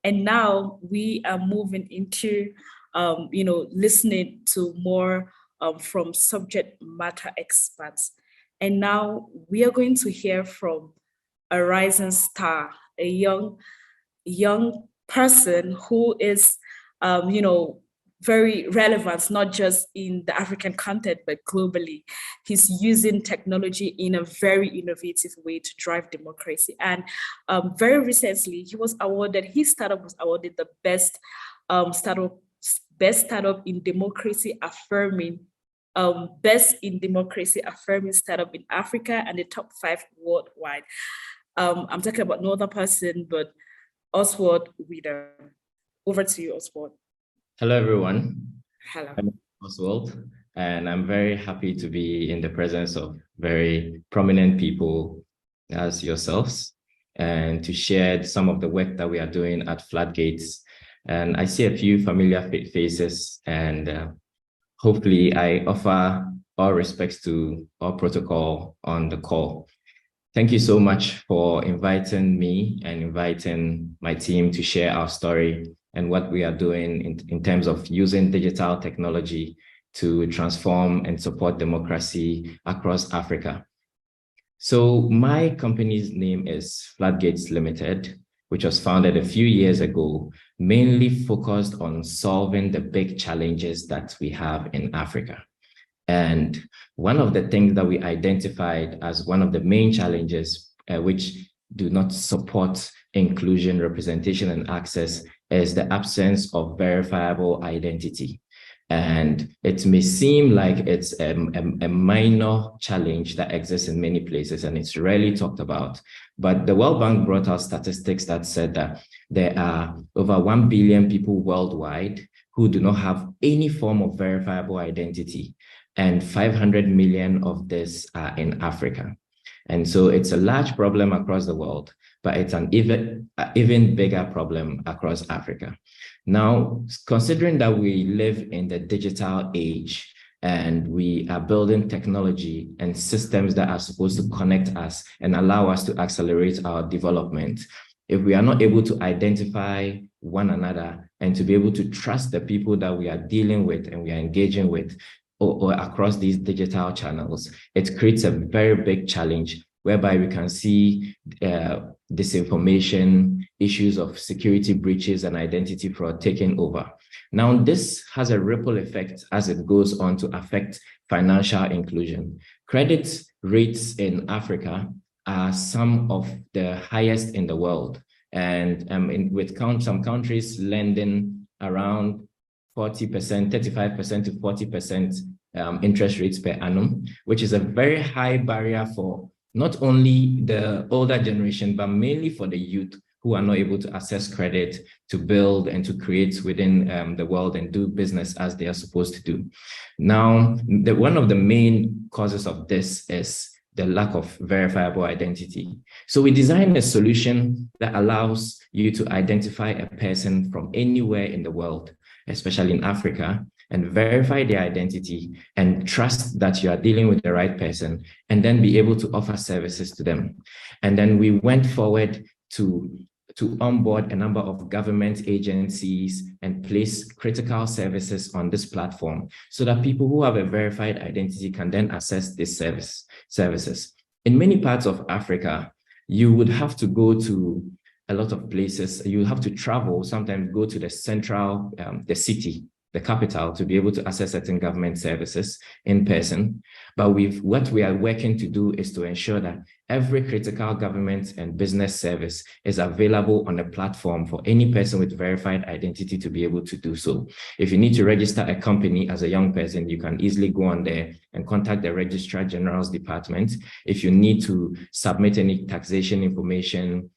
And now we are moving into, listening to more from subject matter experts. And now we are going to hear from a rising star, a young person who is, very relevant, not just in the African context, but globally. He's using technology in a very innovative way to drive democracy. And very recently, his startup was awarded the startup, best startup in democracy affirming best in democracy affirming startup in Africa and the top 5 worldwide. I'm talking about no other person but Oswald Reader. Over to you, Oswald. Hello, everyone. Hello. I'm Oswald, and I'm very happy to be in the presence of very prominent people as yourselves and to share some of the work that we are doing at Floodgates. And I see a few familiar faces, and hopefully I offer all respects to all protocol on the call. Thank you so much for inviting me and inviting my team to share our story and what we are doing in terms of using digital technology to transform and support democracy across Africa. So my company's name is Floodgates Limited, which was founded a few years ago, mainly focused on solving the big challenges that we have in Africa. And one of the things that we identified as one of the main challenges which do not support inclusion, representation, and access is the absence of verifiable identity. And it may seem like it's a minor challenge that exists in many places and it's rarely talked about. But the World Bank brought out statistics that said that there are over 1 billion people worldwide who do not have any form of verifiable identity. And 500 million of this are in Africa. And so it's a large problem across the world, but it's an even bigger problem across Africa. Now, considering that we live in the digital age and we are building technology and systems that are supposed to connect us and allow us to accelerate our development, if we are not able to identify one another and to be able to trust the people that we are dealing with and we are engaging with, or across these digital channels, it creates a very big challenge whereby we can see disinformation, issues of security breaches and identity fraud taking over. Now, this has a ripple effect as it goes on to affect financial inclusion. Credit rates in Africa are some of the highest in the world. And with some countries lending around 40%, 35% to 40% interest rates per annum, which is a very high barrier for not only the older generation, but mainly for the youth who are not able to access credit to build and to create within the world and do business as they are supposed to do. Now, one of the main causes of this is the lack of verifiable identity. So we designed a solution that allows you to identify a person from anywhere in the world, especially in Africa, and verify their identity and trust that you are dealing with the right person, and then be able to offer services to them. And then we went forward to onboard a number of government agencies and place critical services on this platform so that people who have a verified identity can then access these services. In many parts of Africa, you would have to go to a lot of places. You have to travel, sometimes go to the central, the city, the capital, to be able to access certain government services in person. But what we are working to do is to ensure that every critical government and business service is available on a platform for any person with verified identity to be able to do so. If you need to register a company as a young person, you can easily go on there and contact the Registrar General's department. If you need to submit any taxation information,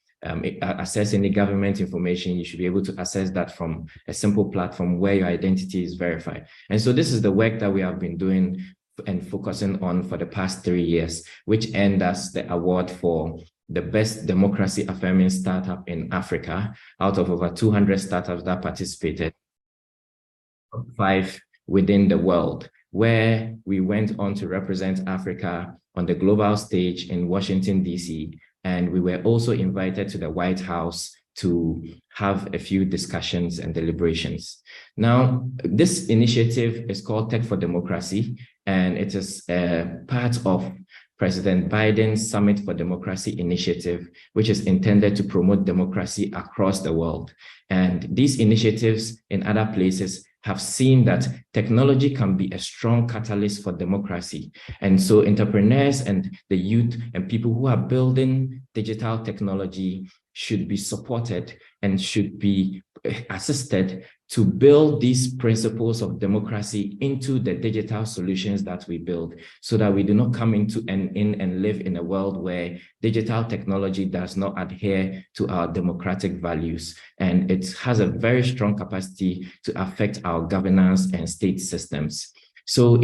access any government information, you should be able to access that from a simple platform where your identity is verified. And so this is the work that we have been doing and focusing on for the past 3 years, which earned us the award for the best democracy affirming startup in Africa out of over 200 startups that participated, 5 within the world, where we went on to represent Africa on the global stage in Washington, D.C., and we were also invited to the White House to have a few discussions and deliberations. Now, this initiative is called Tech for Democracy, and it is part of President Biden's Summit for Democracy initiative, which is intended to promote democracy across the world. And these initiatives in other places have seen that technology can be a strong catalyst for democracy. And so entrepreneurs and the youth and people who are building digital technology should be supported and should be assisted to build these principles of democracy into the digital solutions that we build, so that we do not come into and live in a world where digital technology does not adhere to our democratic values. And it has a very strong capacity to affect our governance and state systems. So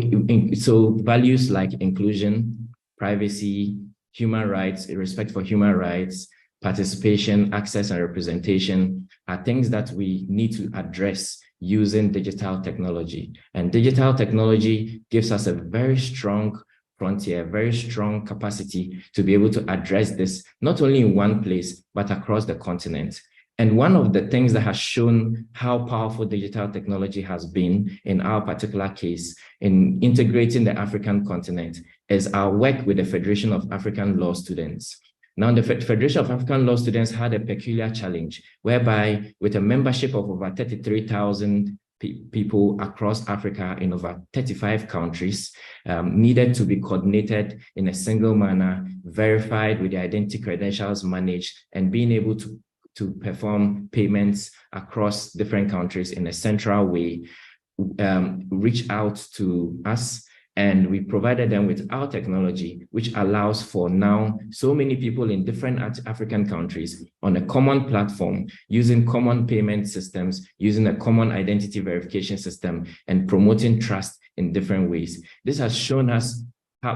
values like inclusion, privacy, human rights, respect for human rights, participation, access, and representation are things that we need to address using digital technology. And digital technology gives us a very strong frontier, very strong capacity to be able to address this, not only in one place, but across the continent. And one of the things that has shown how powerful digital technology has been in our particular case in integrating the African continent is our work with the Federation of African Law Students. Now, the Federation of African Law Students had a peculiar challenge whereby, with a membership of over 33,000 people across Africa in over 35 countries, needed to be coordinated in a single manner, verified with the identity credentials managed, and being able to perform payments across different countries in a central way, reach out to us. And we provided them with our technology, which allows for now so many people in different African countries on a common platform, using common payment systems, using a common identity verification system, and promoting trust in different ways. This has shown us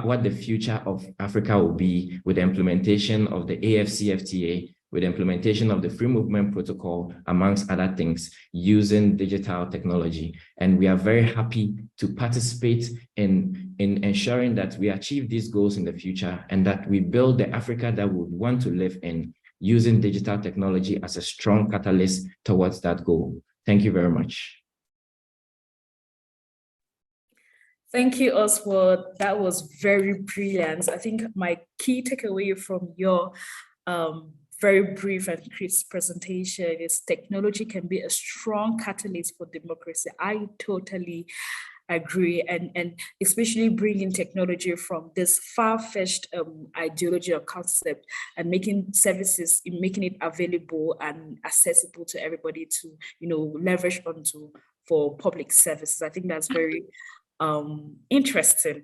what the future of Africa will be with the implementation of the AfCFTA, with the implementation of the Free Movement Protocol, amongst other things, using digital technology. And we are very happy to participate in ensuring that we achieve these goals in the future and that we build the Africa that we would want to live in, using digital technology as a strong catalyst towards that goal. Thank you very much. Thank you, Oswald. That was very brilliant. I think my key takeaway from your very brief and crisp presentation is technology can be a strong catalyst for democracy. I totally agree, and especially bringing technology from this far-fetched ideology or concept and making services, making it available and accessible to everybody to, leverage onto for public services. I think that's very interesting.